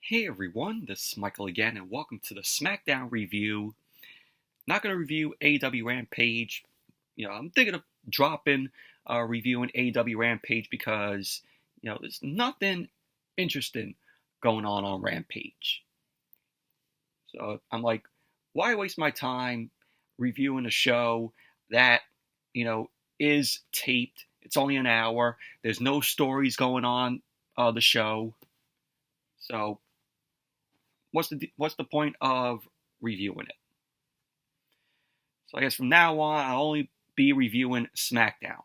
Hey everyone, this is Michael again, and welcome to the Smackdown review. Not going to review AEW Rampage. I'm thinking of dropping reviewing AEW Rampage because, there's nothing interesting going on Rampage. So I'm like, why waste my time reviewing a show that, is taped? It's only an hour. There's no stories going on the show. So what's the point of reviewing it? So I guess from now on, I'll only be reviewing SmackDown.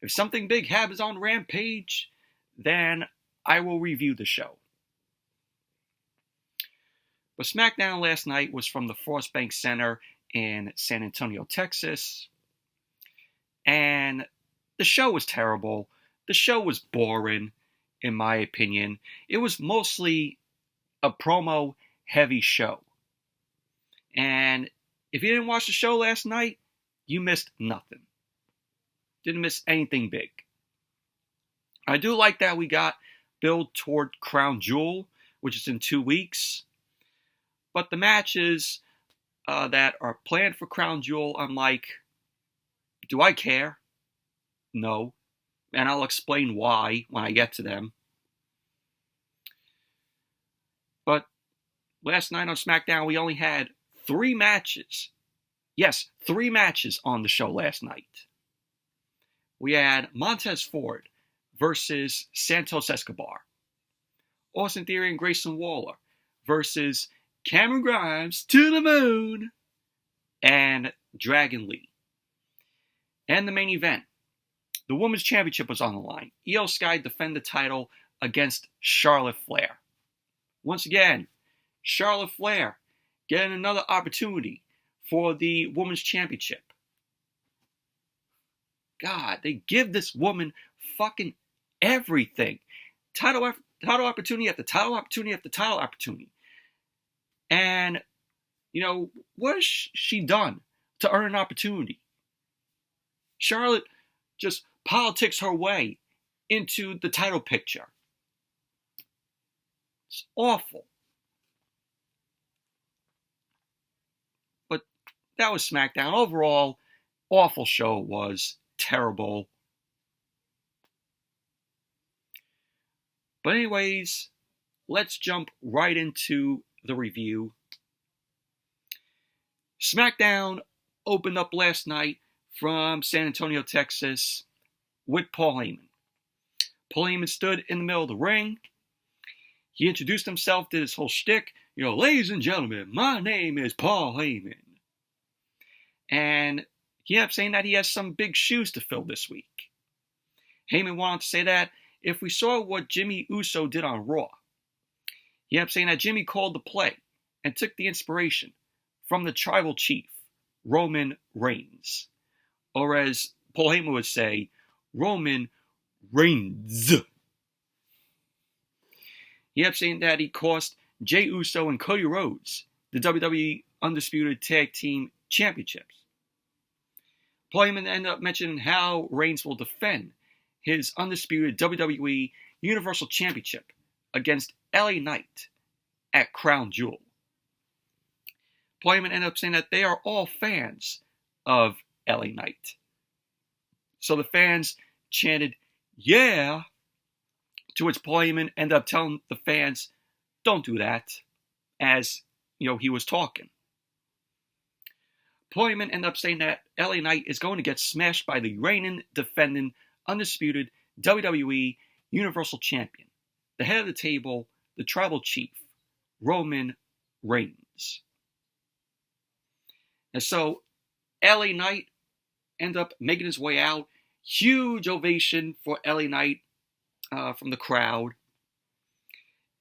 If something big happens on Rampage, then I will review the show. But SmackDown last night was from the Frostbank Center in San Antonio, Texas. And the show was terrible. The show was boring, in my opinion. It was mostly a promo-heavy show. And if you didn't watch the show last night, you missed nothing. Didn't miss anything big. I do like that we got build toward Crown Jewel, which is in 2 weeks. But the matches that are planned for Crown Jewel, I'm like, do I care? No. And I'll explain why when I get to them. But last night on SmackDown, we only had 3 matches. Yes, 3 matches on the show last night. We had Montez Ford versus Santos Escobar. Austin Theory and Grayson Waller versus Cameron Grimes to the moon and Dragon Lee. And the main event, the Women's Championship was on the line. IYO Sky defend the title against Charlotte Flair. Once again, Charlotte Flair getting another opportunity for the Women's Championship. God, they give this woman fucking everything. Title opportunity after title opportunity after title opportunity. And, what has she done to earn an opportunity? Charlotte just politics her way into the title picture. It's awful. But that was SmackDown. Overall, awful show it was. Terrible. But anyways, let's jump right into the review. SmackDown opened up last night from San Antonio, Texas with Paul Heyman. Paul Heyman stood in the middle of the ring. He introduced himself, did his whole shtick. Ladies and gentlemen, my name is Paul Heyman. And he ended up saying that he has some big shoes to fill this week. Heyman wanted to say that if we saw what Jimmy Uso did on Raw, he ended up saying that Jimmy called the play and took the inspiration from the tribal chief, Roman Reigns. Or as Paul Heyman would say, Roman Reigns. He ended up saying that he cost Jey Uso and Cody Rhodes the WWE Undisputed Tag Team Championships. Paul Heyman ended up mentioning how Reigns will defend his undisputed WWE Universal Championship against LA Knight at Crown Jewel. Paul Heyman ended up saying that they are all fans of LA Knight. So the fans chanted, "Yeah," to which Paul Heyman ended up telling the fans, "Don't do that," as, he was talking. Paul Heyman ended up saying that LA Knight is going to get smashed by the reigning, defending, undisputed WWE Universal Champion, the head of the table, the tribal chief, Roman Reigns. And so LA Knight ended up making his way out. Huge ovation for LA Knight from the crowd.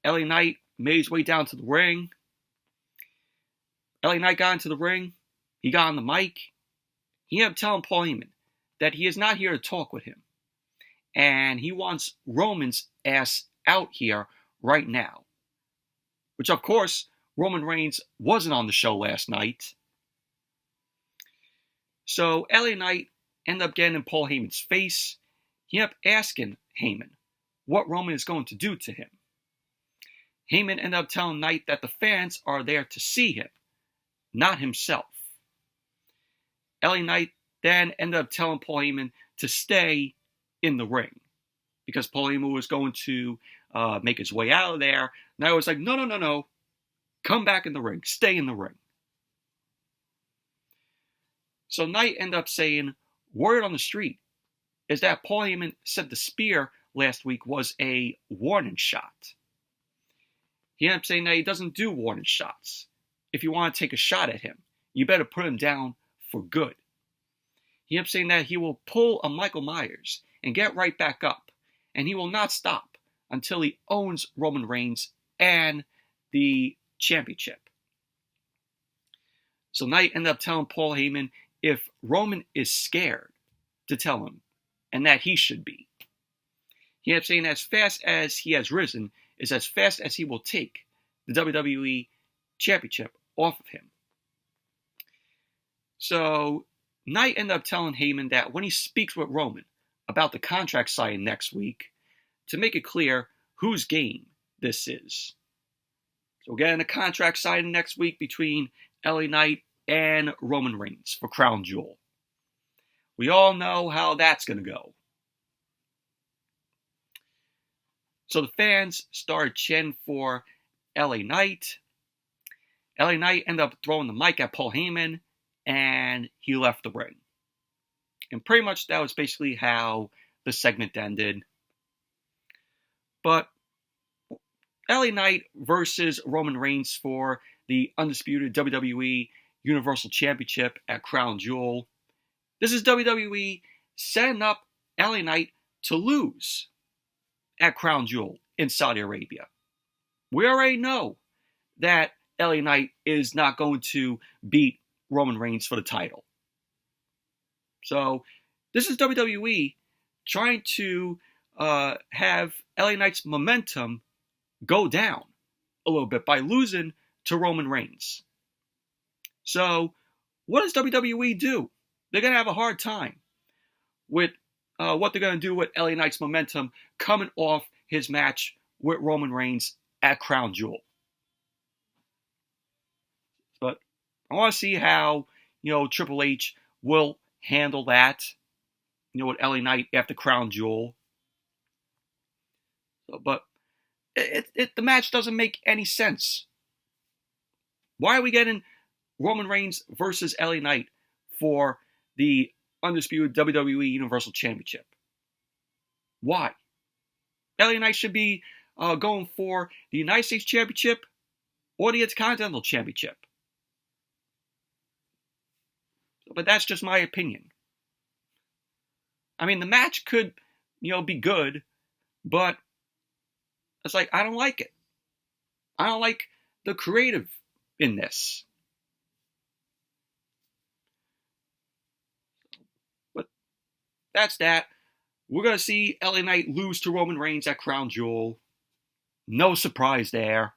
LA Knight made his way down to the ring. LA Knight got into the ring. He got on the mic. He ended up telling Paul Heyman that he is not here to talk with him. And he wants Roman's ass out here right now. Which, of course, Roman Reigns wasn't on the show last night. So LA Knight ended up getting in Paul Heyman's face. He ended up asking Heyman what Roman is going to do to him. Heyman ended up telling Knight that the fans are there to see him, not himself. LA Knight then ended up telling Paul Heyman to stay in the ring because Paul Heyman was going to make his way out of there. And I was like, no. Come back in the ring. Stay in the ring. So Knight ended up saying, word on the street is that Paul Heyman said the spear last week was a warning shot. He ended up saying that he doesn't do warning shots. If you want to take a shot at him, you better put him down for good. He ended up saying that he will pull a Michael Myers and get right back up, and he will not stop until he owns Roman Reigns and the championship. So Knight ended up telling Paul Heyman if Roman is scared to tell him, and that he should be. He ended up saying as fast as he has risen is as fast as he will take the WWE championship off of him. So Knight ended up telling Heyman that when he speaks with Roman about the contract signing next week, to make it clear whose game this is. So we're getting a contract signing next week between LA Knight and Roman Reigns for Crown Jewel. We all know how that's going to go. So the fans started chanting for LA Knight. LA Knight ended up throwing the mic at Paul Heyman, and he left the ring. And pretty much that was basically how the segment ended. But LA Knight versus Roman Reigns for the undisputed WWE Universal Championship at Crown Jewel. This is WWE setting up LA Knight to lose at Crown Jewel in Saudi Arabia. We already know that LA Knight is not going to beat Roman Reigns for the title. So this is WWE trying to have LA Knight's momentum go down a little bit by losing to Roman Reigns. So what does WWE do? They're going to have a hard time with what they're going to do with LA Knight's momentum coming off his match with Roman Reigns at Crown Jewel. But I want to see how, Triple H will handle that, with LA Knight after Crown Jewel. But the match doesn't make any sense. Why are we getting Roman Reigns versus LA Knight for the undisputed WWE Universal Championship? Why? LA Knight should be going for the United States Championship or the Intercontinental Championship. But that's just my opinion. I mean, the match could, be good, but it's like, I don't like it. I don't like the creative in this. But that's that. We're going to see LA Knight lose to Roman Reigns at Crown Jewel. No surprise there.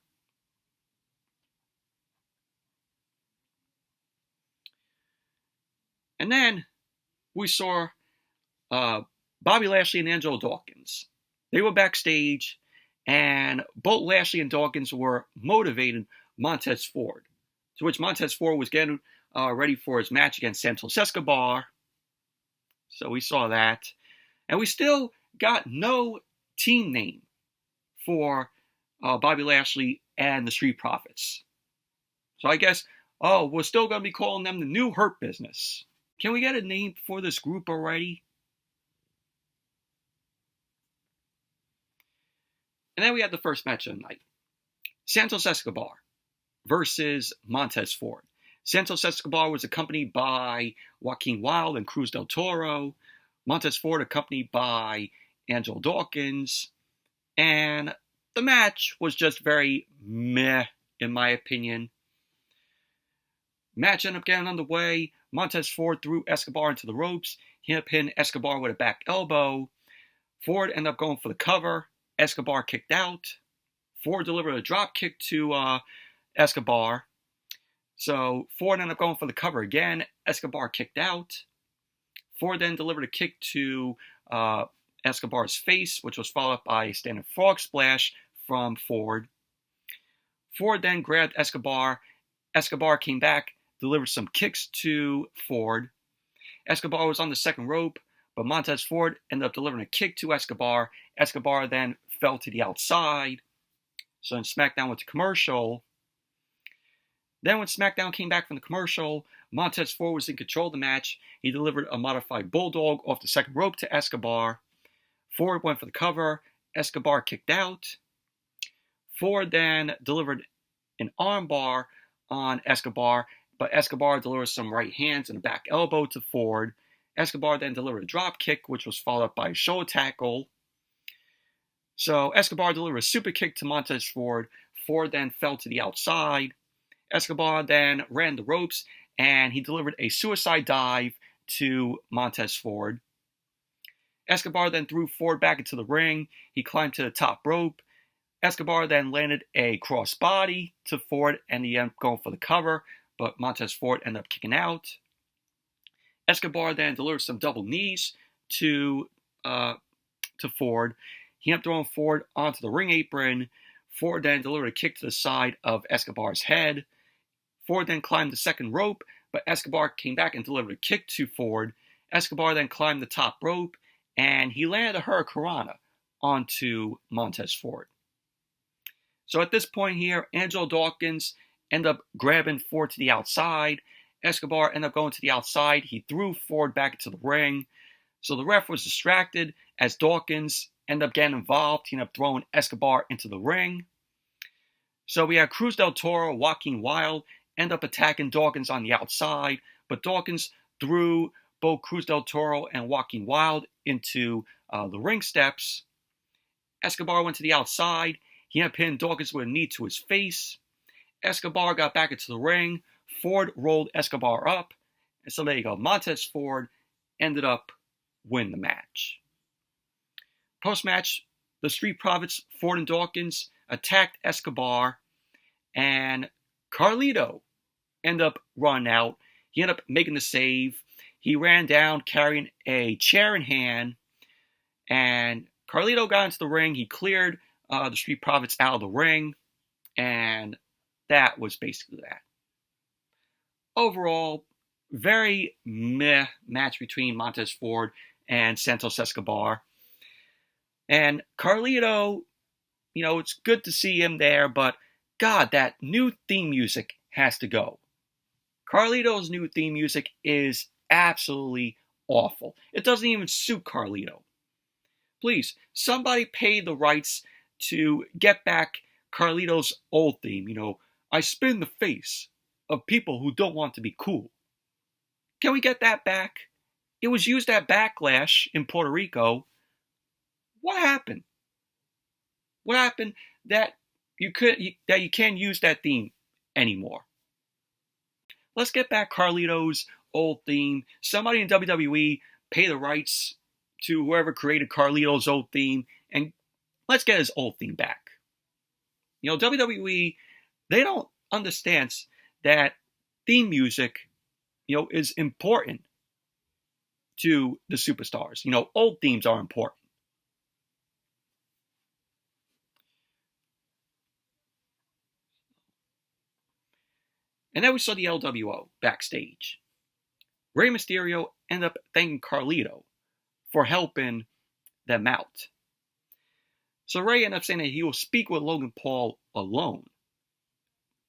And then we saw Bobby Lashley and Angelo Dawkins. They were backstage, and both Lashley and Dawkins were motivating Montez Ford, to which Montez Ford was getting ready for his match against Santos Escobar. So we saw that. And we still got no team name for Bobby Lashley and the Street Profits. So I guess, we're still going to be calling them the New Hurt Business. Can we get a name for this group already? And then we had the first match of the night. Santos Escobar versus Montez Ford. Santos Escobar was accompanied by Joaquin Wilde and Cruz del Toro. Montez Ford accompanied by Angelo Dawkins. And the match was just very meh, in my opinion. Match ended up getting underway. Montez Ford threw Escobar into the ropes. He ended up hitting Escobar with a back elbow. Ford ended up going for the cover. Escobar kicked out. Ford delivered a drop kick to Escobar. So Ford ended up going for the cover again. Escobar kicked out. Ford then delivered a kick to Escobar's face, which was followed by a standing frog splash from Ford. Ford then grabbed Escobar. Escobar came back, delivered some kicks to Ford. Escobar was on the second rope, but Montez Ford ended up delivering a kick to Escobar. Escobar then fell to the outside. So then SmackDown went to commercial. Then when SmackDown came back from the commercial, Montez Ford was in control of the match. He delivered a modified bulldog off the second rope to Escobar. Ford went for the cover. Escobar kicked out. Ford then delivered an armbar on Escobar, but Escobar delivered some right hands and a back elbow to Ford. Escobar then delivered a drop kick, which was followed up by a shoulder tackle. So Escobar delivered a super kick to Montez Ford. Ford then fell to the outside. Escobar then ran the ropes, and he delivered a suicide dive to Montez Ford. Escobar then threw Ford back into the ring. He climbed to the top rope. Escobar then landed a crossbody to Ford, and he ended up going for the cover, but Montez Ford ended up kicking out. Escobar then delivered some double knees to Ford. He ended up throwing Ford onto the ring apron. Ford then delivered a kick to the side of Escobar's head. Ford then climbed the second rope, but Escobar came back and delivered a kick to Ford. Escobar then climbed the top rope, and he landed a hurricanrana onto Montez Ford. So at this point here, Angelo Dawkins ended up grabbing Ford to the outside. Escobar ended up going to the outside. He threw Ford back into the ring. So the ref was distracted as Dawkins ended up getting involved. He ended up throwing Escobar into the ring. So we had Cruz del Toro, Joaquin Wilde, end up attacking Dawkins on the outside, but Dawkins threw both Cruz del Toro and Joaquin Wilde into the ring steps. Escobar went to the outside. He ended up hitting Dawkins with a knee to his face. Escobar got back into the ring. Ford rolled Escobar up. And so there you go. Montez Ford ended up winning the match. Post-match, the Street Profits, Ford and Dawkins, attacked Escobar. And Carlito ended up running out. He ended up making the save. He ran down carrying a chair in hand. And Carlito got into the ring. He cleared the Street Profits out of the ring. And that was basically that. Overall, very meh match between Montez Ford and Santos Escobar. And Carlito, it's good to see him there, but God, that new theme music has to go. Carlito's new theme music is absolutely awful. It doesn't even suit Carlito. Please, somebody pay the rights to get back Carlito's old theme. I spin the face of people who don't want to be cool. Can we get that back? It was used at Backlash in Puerto Rico. What happened? What happened that you can't use that theme anymore? Let's get back Carlito's old theme. Somebody in WWE pay the rights to whoever created Carlito's old theme, and let's get his old theme back. WWE, they don't understand that theme music, is important to the superstars. Old themes are important. And then we saw the LWO backstage. Rey Mysterio ended up thanking Carlito for helping them out. So Rey ended up saying that he will speak with Logan Paul alone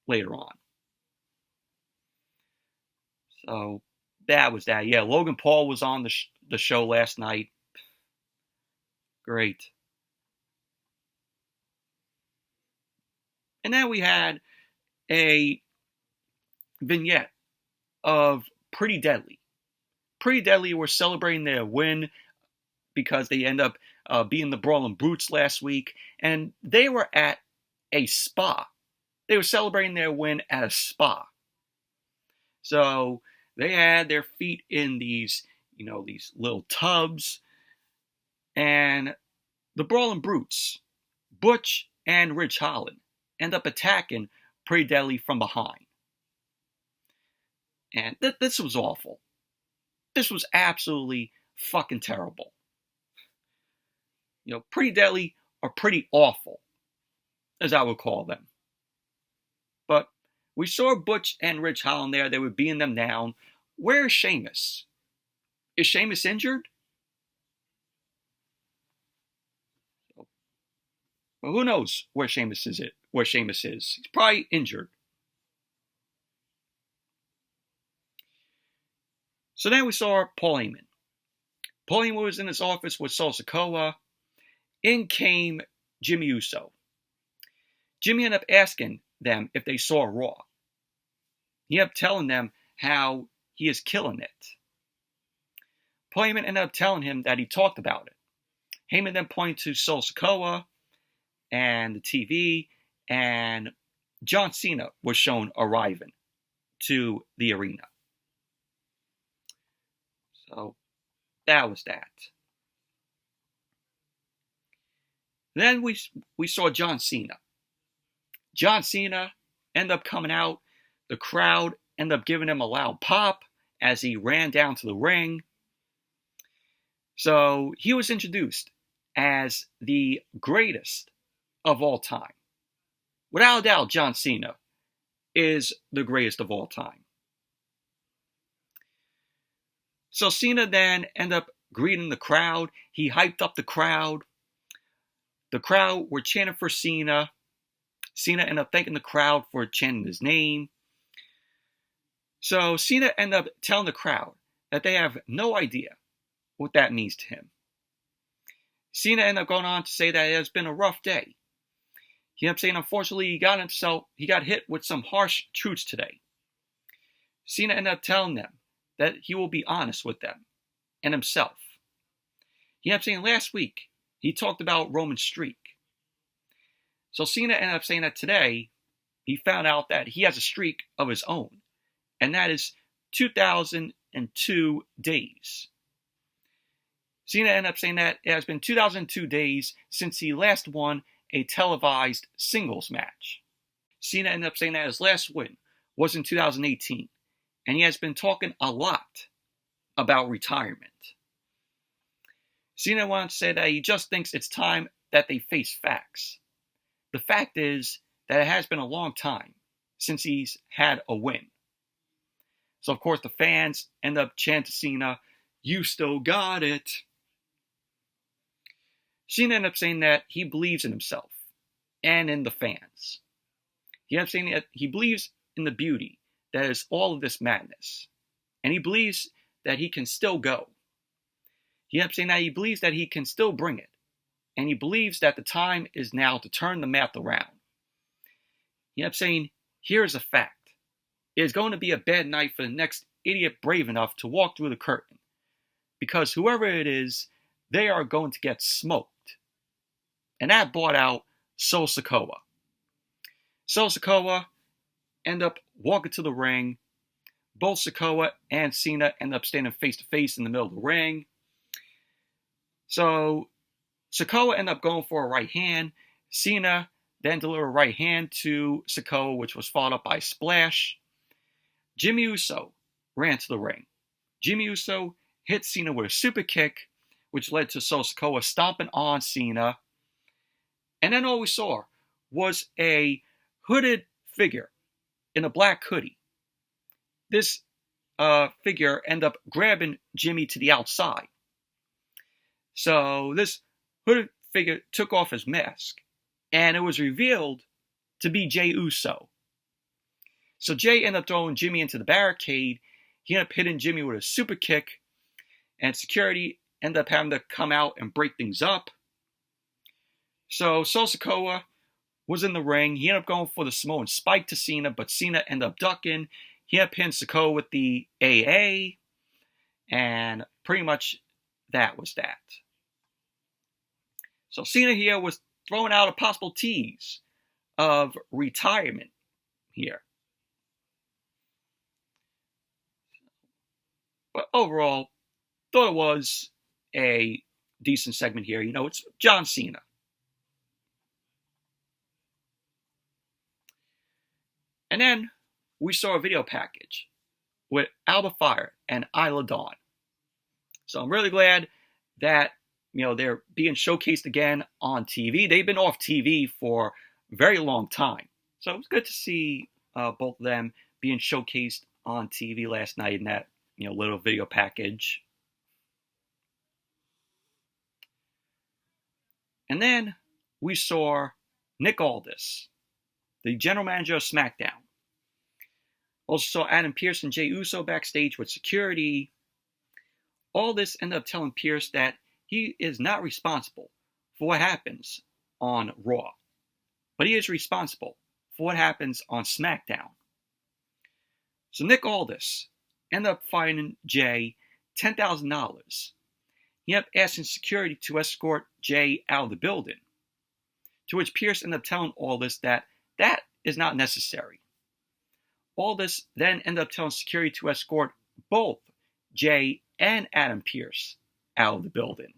later on. So that was that. Yeah, Logan Paul was on the show last night. Great. And then we had a vignette of Pretty Deadly. Pretty Deadly were celebrating their win because they end up being the Brawling Brutes last week. And they were at a spa. They were celebrating their win at a spa. So they had their feet in these little tubs. And the Brawling Brutes, Butch and Ridge Holland, end up attacking Pretty Deadly from behind. And this was awful. This was absolutely fucking terrible. Pretty Deadly are pretty awful, as I would call them. we saw Butch and Ridge Holland there. They were beating them down. Where is Sheamus? Is Sheamus injured? Well, who knows where Sheamus is? He's probably injured. So then we saw Paul Heyman. Paul Heyman was in his office with Solo Sikoa. In came Jimmy Uso. Jimmy ended up asking them if they saw Raw. He ended up telling them how he is killing it. Paul Heyman ended up telling him that he talked about it. Heyman then pointed to Solo Sikoa and the TV, and John Cena was shown arriving to the arena. So that was that. Then we saw John Cena. John Cena ended up coming out. The crowd ended up giving him a loud pop as he ran down to the ring. So he was introduced as the greatest of all time. Without a doubt, John Cena is the greatest of all time. So Cena then ended up greeting the crowd. He hyped up the crowd. The crowd were chanting for Cena. Cena ended up thanking the crowd for chanting his name. So Cena ended up telling the crowd that they have no idea what that means to him. Cena ended up going on to say that it has been a rough day. He ended up saying, unfortunately, he got hit with some harsh truths today. Cena ended up telling them that he will be honest with them and himself. He ended up saying last week, he talked about Roman's streak. So Cena ended up saying that today, he found out that he has a streak of his own, and that is 2,002 days. Cena ended up saying that it has been 2,002 days since he last won a televised singles match. Cena ended up saying that his last win was in 2018, and he has been talking a lot about retirement. Cena wanted to say that he just thinks it's time that they face facts. The fact is that it has been a long time since he's had a win. So, of course, the fans end up chanting to Cena, "You still got it." Cena ended up saying that he believes in himself and in the fans. He ended up saying that he believes in the beauty that is all of this madness. And he believes that he can still go. He ended up saying that he believes that he can still bring it. And he believes that the time is now to turn the math around. He ended up saying, here's a fact. It is going to be a bad night for the next idiot brave enough to walk through the curtain. Because whoever it is, they are going to get smoked. And that brought out Solo Sikoa. Solo Sikoa ended up walking to the ring. Both Sikoa and Cena ended up standing face to face in the middle of the ring. So Sikoa ended up going for a right hand. Cena then delivered a right hand to Sikoa, which was followed up by a splash. Jimmy Uso ran to the ring. Jimmy Uso hit Cena with a super kick, which led to Solo Sikoa stomping on Cena. And then all we saw was a hooded figure in a black hoodie. This figure ended up grabbing Jimmy to the outside. So this hooded figure took off his mask, and it was revealed to be Jey Uso. So Jey ended up throwing Jimmy into the barricade. He ended up hitting Jimmy with a super kick, and security ended up having to come out and break things up. So Solo Sikoa was in the ring. He ended up going for the Samoan spike to Cena, but Cena ended up ducking. He ended up pinning Sikoa with the AA, and pretty much that was that. So Cena here was throwing out a possible tease of retirement here. But overall, thought it was a decent segment here. You know, it's John Cena. And then we saw a video package with Alba Fire and Isla Dawn. So I'm really glad that, you know, they're being showcased again on TV. They've been off TV for a very long time. So it was good to see both of them being showcased on TV last night in that little video package. And then we saw Nick Aldis, the general manager of SmackDown. Also saw Adam Pearce and Jey Uso backstage with security. Aldis ended up telling Pearce that he is not responsible for what happens on Raw, but he is responsible for what happens on SmackDown. So Nick Aldis ended up fining Jey $10,000. He ended up asking security to escort Jey out of the building, to which Pearce ended up telling Aldis that that is not necessary. Aldis then ended up telling security to escort both Jey and Adam Pearce out of the building.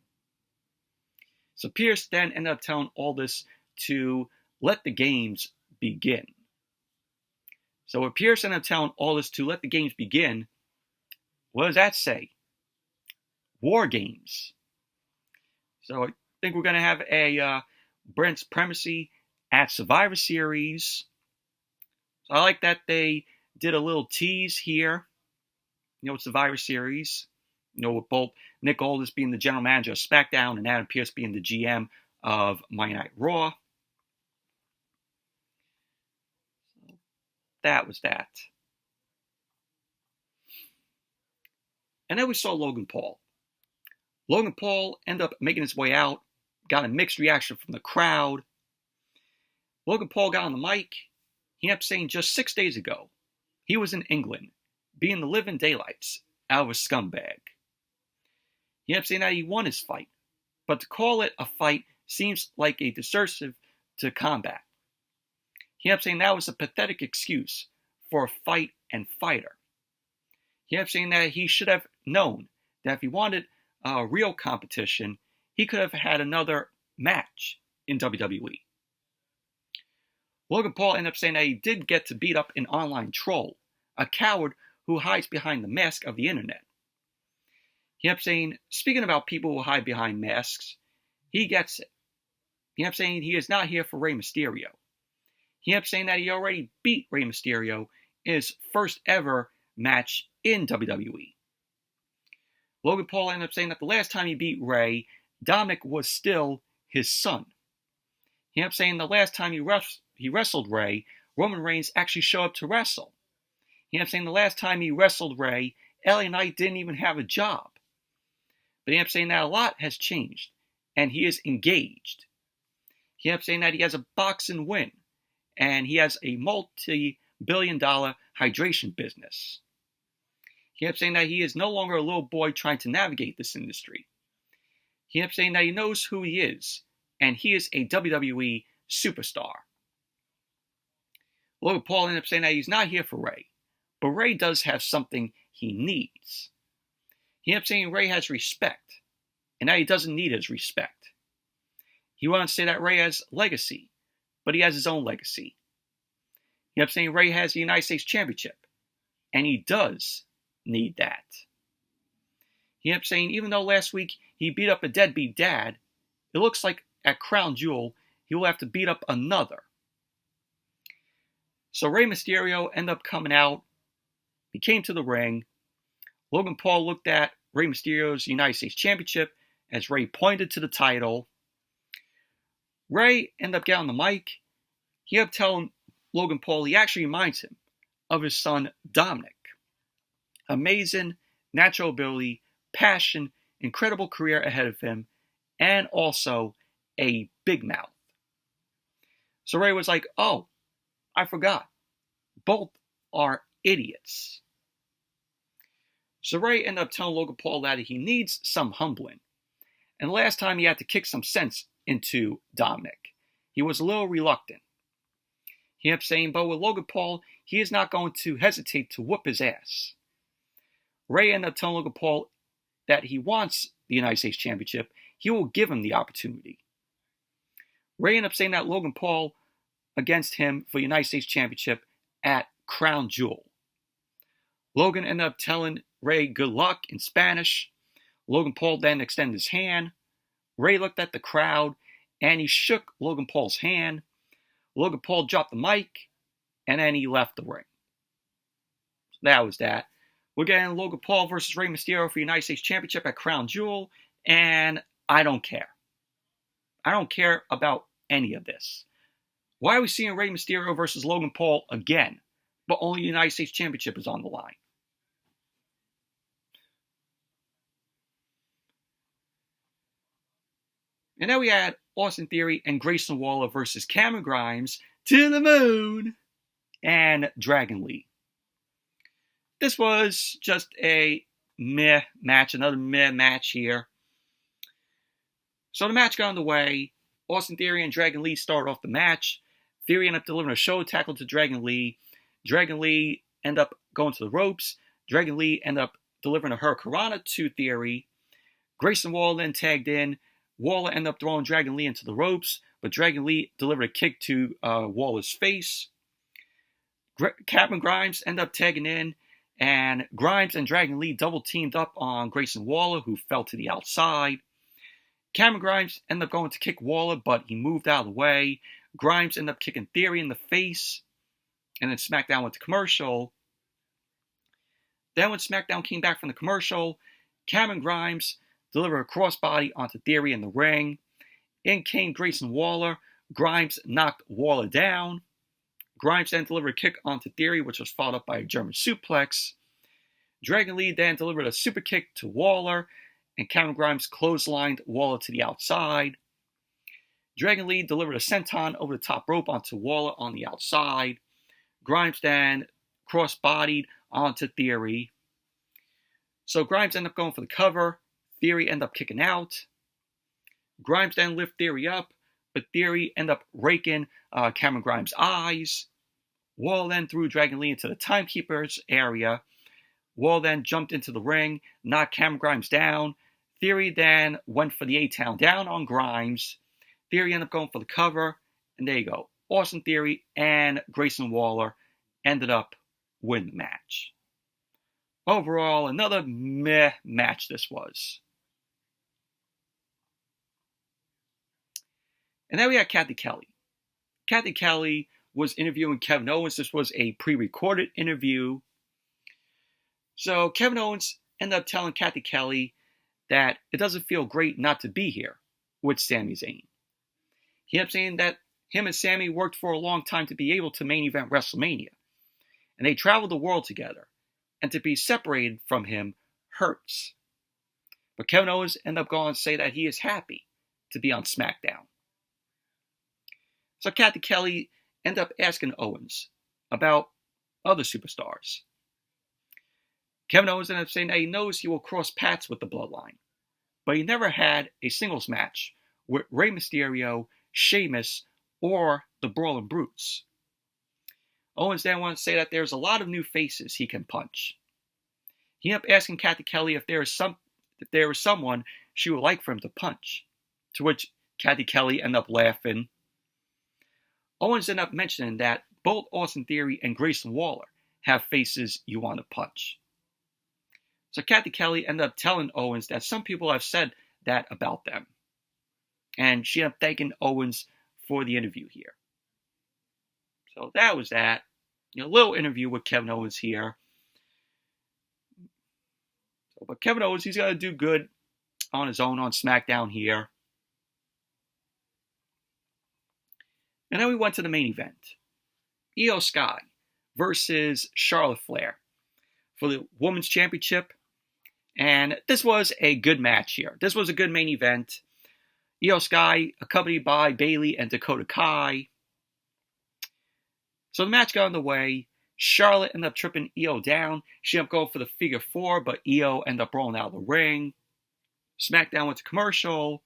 So Pearce then ended up telling Aldis to let the games begin. So with Pearce ended up telling Aldis to let the games begin, what does that say? War games. So I think we're going to have a Brent Supremacy at Survivor Series. So I like that they did a little tease here, with Survivor Series, with both Nick Aldis being the general manager of SmackDown and Adam Pearce being the GM of Monday Night Raw. So that was that. And then we saw Logan Paul. Logan Paul ended up making his way out, got a mixed reaction from the crowd. Logan Paul got on the mic. He ended up saying just 6 days ago, he was in England, beating the living daylights out of a scumbag. He ended up saying that he won his fight, but to call it a fight seems like a disservice to combat. He ended up saying that was a pathetic excuse for a fight and fighter. He ended up saying that he should have known that if he wanted a real competition, he could have had another match in WWE. Logan Paul ended up saying that he did get to beat up an online troll, a coward who hides behind the mask of the internet. He ended up saying, speaking about people who hide behind masks, he gets it. He ended up saying he is not here for Rey Mysterio. He ended up saying that he already beat Rey Mysterio in his first ever match in WWE. Logan Paul ended up saying that the last time he beat Rey, Dominic was still his son. He ended up saying the last time he wrestled Rey, Roman Reigns actually showed up to wrestle. He ended up saying the last time he wrestled Rey, LA Knight didn't even have a job. But he ended up saying that a lot has changed, and he is engaged. He ended up saying that he has a boxing win, and he has a multi-billion-dollar hydration business. He ended up saying that he is no longer a little boy trying to navigate this industry. He ended up saying that he knows who he is, and he is a WWE superstar. Logan Paul ended up saying that he's not here for Rey, but Rey does have something he needs. He ended up saying Rey has respect, and that he doesn't need his respect. He wanted to say that Rey has legacy, but he has his own legacy. He ended up saying Rey has the United States Championship, and he does need that. He ended up saying even though last week he beat up a deadbeat dad, it looks like at Crown Jewel he will have to beat up another. So Rey Mysterio ended up coming out. He came to the ring. Logan Paul looked at Rey Mysterio's United States Championship as Rey pointed to the title. Rey ended up getting on the mic. He ended up telling Logan Paul he actually reminds him of his son Dominic. Amazing natural ability, passion, incredible career ahead of him, and also a big mouth. So Rey was like, oh, I forgot. Both are idiots. So Rey ended up telling Logan Paul that he needs some humbling. And last time he had to kick some sense into Dominic. He was a little reluctant. He ended up saying, but with Logan Paul, he is not going to hesitate to whoop his ass. Rey ended up telling Logan Paul that he wants the United States Championship. He will give him the opportunity. Rey ended up saying that Logan Paul against him for the United States Championship at Crown Jewel. Logan ended up telling Rey good luck in Spanish. Logan Paul then extended his hand. Rey looked at the crowd and he shook Logan Paul's hand. Logan Paul dropped the mic and then he left the ring. So that was that. We're getting Logan Paul versus Rey Mysterio for the United States Championship at Crown Jewel, and I don't care. I don't care about any of this. Why are we seeing Rey Mysterio versus Logan Paul again, but only the United States Championship is on the line? And then we had Austin Theory and Grayson Waller versus Cameron Grimes to the moon and Dragon Lee. This was just a meh match, another meh match here. So the match got underway. Austin Theory and Dragon Lee started off the match. Theory ended up delivering a shoulder tackle to Dragon Lee. Dragon Lee ended up going to the ropes. Dragon Lee ended up delivering a Hurricanrana to Theory. Grayson Waller then tagged in. Waller ended up throwing Dragon Lee into the ropes, but Dragon Lee delivered a kick to Waller's face. Cameron Grimes ended up tagging in, and Grimes and Dragon Lee double teamed up on Grayson Waller, who fell to the outside. Cameron Grimes ended up going to kick Waller, but he moved out of the way. Grimes ended up kicking Theory in the face, and then SmackDown went to commercial. Then when SmackDown came back from the commercial, Cameron Grimes delivered a crossbody onto Theory in the ring. In came Grayson Waller. Grimes knocked Waller down. Grimes then delivered a kick onto Theory, which was followed up by a German suplex. Dragon Lee then delivered a super kick to Waller, and Cameron Grimes clotheslined Waller to the outside. Dragon Lee delivered a senton over the top rope onto Waller on the outside. Grimes then cross-bodied onto Theory. So Grimes ended up going for the cover. Theory ended up kicking out. Grimes then lifted Theory up, but Theory ended up raking Cameron Grimes' eyes. Waller then threw Dragon Lee into the timekeeper's area. Waller then jumped into the ring, knocked Cameron Grimes down. Theory then went for the A-Town down on Grimes. Theory ended up going for the cover, and there you go. Austin Theory and Grayson Waller ended up winning the match. Overall, another meh match this was. And then we had Kathy Kelly. Kathy Kelly was interviewing Kevin Owens. This was a pre-recorded interview. So Kevin Owens ended up telling Kathy Kelly that it doesn't feel great not to be here with Sami Zayn. He ended up saying that him and Sami worked for a long time to be able to main event WrestleMania. And they traveled the world together. And to be separated from him hurts. But Kevin Owens ended up going to say that he is happy to be on SmackDown. So Kathy Kelly ended up asking Owens about other superstars. Kevin Owens ended up saying that he knows he will cross paths with the Bloodline, but he never had a singles match with Rey Mysterio, Sheamus, or the Brawling Brutes. Owens then wanted to say that there's a lot of new faces he can punch. He ended up asking Kathy Kelly if there was someone she would like for him to punch, to which Kathy Kelly ended up laughing. Owens ended up mentioning that both Austin Theory and Grayson Waller have faces you want to punch. So Kathy Kelly ended up telling Owens that some people have said that about them. And she ended up thanking Owens for the interview here. So that was that. A little interview with Kevin Owens here. But Kevin Owens, he's going to do good on his own on SmackDown here. And then we went to the main event. IYO Sky versus Charlotte Flair for the Women's Championship. And this was a good match here. This was a good main event. IYO Sky accompanied by Bayley and Dakota Kai. So the match got underway. Charlotte ended up tripping IYO down. She ended up going for the figure four, but IYO ended up rolling out of the ring. SmackDown went to commercial.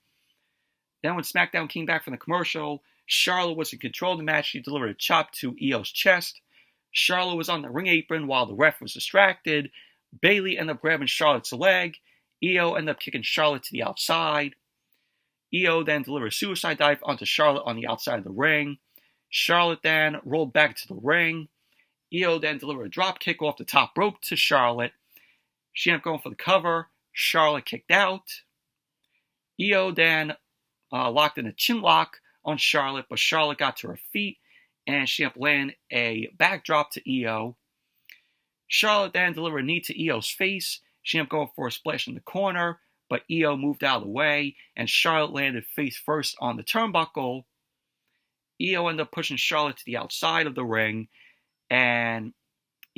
Then when SmackDown came back from the commercial, Charlotte was in control of the match. She delivered a chop to IYO's chest. Charlotte was on the ring apron while the ref was distracted. Bayley ended up grabbing Charlotte's leg. IYO ended up kicking Charlotte to the outside. IYO then delivered a suicide dive onto Charlotte on the outside of the ring. Charlotte then rolled back to the ring. IYO then delivered a drop kick off the top rope to Charlotte. She ended up going for the cover. Charlotte kicked out. IYO then locked in a chin lock on Charlotte, but Charlotte got to her feet. and she landed a backdrop to IYO. Charlotte then delivered a knee to IYO's face. She ended up going for a splash in the corner, but IYO moved out of the way, and Charlotte landed face first on the turnbuckle. IYO ended up pushing Charlotte to the outside of the ring, and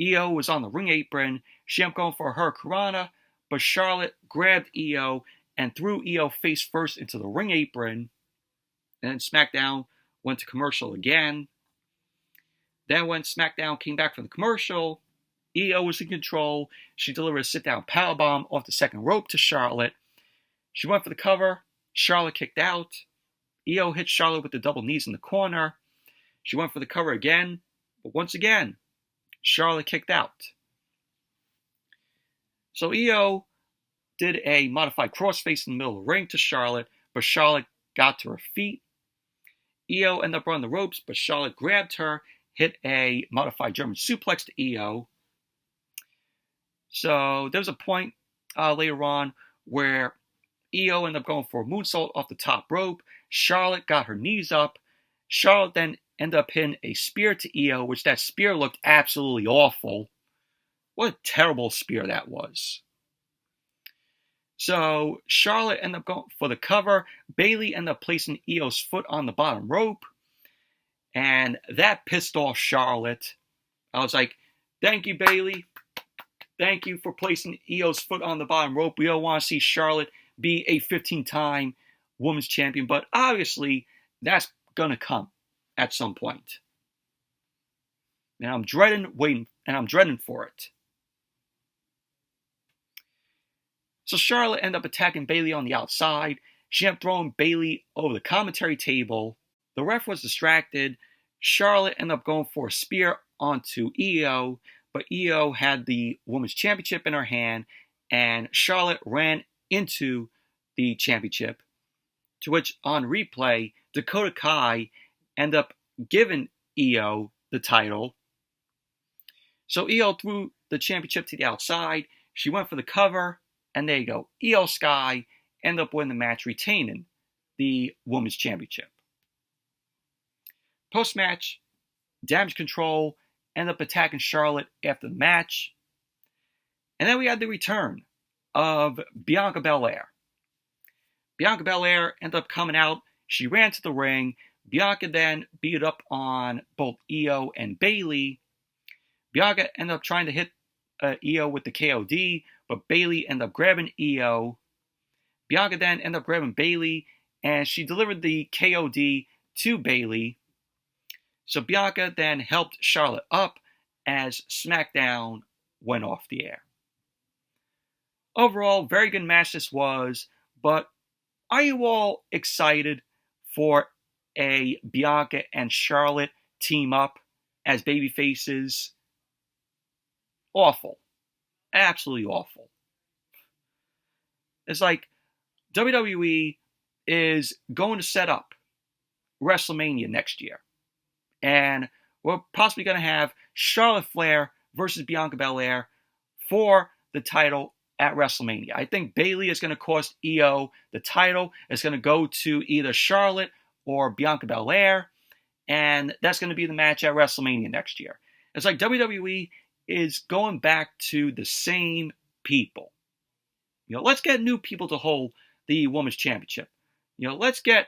IYO was on the ring apron. She ended up going for her Hurricanrana, but Charlotte grabbed IYO and threw IYO face first into the ring apron. And then SmackDown went to commercial again. Then when SmackDown came back from the commercial, IYO was in control. She delivered a sit-down powerbomb off the second rope to Charlotte. She went for the cover. Charlotte kicked out. IYO hit Charlotte with the double knees in the corner. She went for the cover again, but once again, Charlotte kicked out. So IYO did a modified crossface in the middle of the ring to Charlotte, but Charlotte got to her feet. IYO ended up running the ropes, but Charlotte grabbed her, hit a modified German suplex to IYO. So there was a point later on where IYO ended up going for a moonsault off the top rope. Charlotte got her knees up. Charlotte then ended up hitting a spear to IYO, which that spear looked absolutely awful. What a terrible spear that was. So Charlotte ended up going for the cover. Bayley ended up placing IYO's foot on the bottom rope, and that pissed off Charlotte. I was like, thank you, Bayley. Thank you for placing IYO's foot on the bottom rope. We all want to see Charlotte be a 15-time women's champion, but obviously that's going to come at some point. And I'm dreading for it. So Charlotte ended up attacking Bayley on the outside. She ended up throwing Bayley over the commentary table. The ref was distracted. Charlotte ended up going for a spear onto IYO, but IYO had the Women's Championship in her hand, and Charlotte ran into the championship, to which on replay, Dakota Kai ended up giving IYO the title. So IYO threw the championship to the outside. She went for the cover, and there you go. IYO Sky ended up winning the match, retaining the Women's Championship. Post-match, Damage Control ended up attacking Charlotte after the match. And then we had the return of Bianca Belair. Bianca Belair ended up coming out. She ran to the ring. Bianca then beat up on both IYO and Bayley. Bianca ended up trying to hit IYO with the KOD, but Bayley ended up grabbing IYO. Bianca then ended up grabbing Bayley, and she delivered the KOD to Bayley. So Bianca then helped Charlotte up as SmackDown went off the air. Overall, very good match this was, but are you all excited for a Bianca and Charlotte team up as baby faces? Awful. Absolutely awful. It's like WWE is going to set up WrestleMania next year. And we're possibly going to have Charlotte Flair versus Bianca Belair for the title at WrestleMania. I think Bayley is going to cost IYO the title. It's going to go to either Charlotte or Bianca Belair. And that's going to be the match at WrestleMania next year. It's like WWE is going back to the same people. Let's get new people to hold the Women's Championship. Let's get,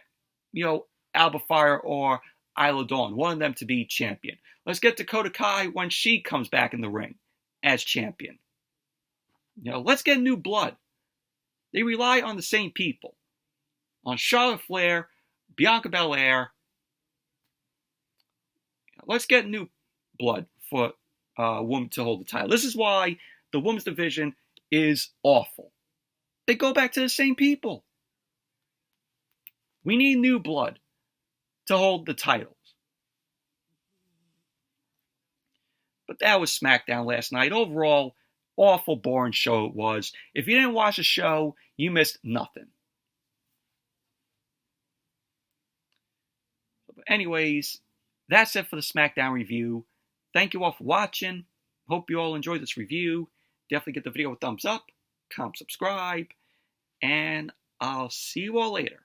Alba Fire or Isla Dawn, one of them to be champion. Let's get Dakota Kai when she comes back in the ring as champion. Let's get new blood. They rely on the same people. On Charlotte Flair, Bianca Belair. Let's get new blood for a woman to hold the title. This is why the women's division is awful. They go back to the same people. We need new blood to hold the titles. But that was SmackDown last night. Overall, awful, boring show it was. If you didn't watch the show, you missed nothing. But anyways, that's it for the SmackDown review. Thank you all for watching. Hope you all enjoyed this review. Definitely give the video a thumbs up, comment, subscribe, and I'll see you all later.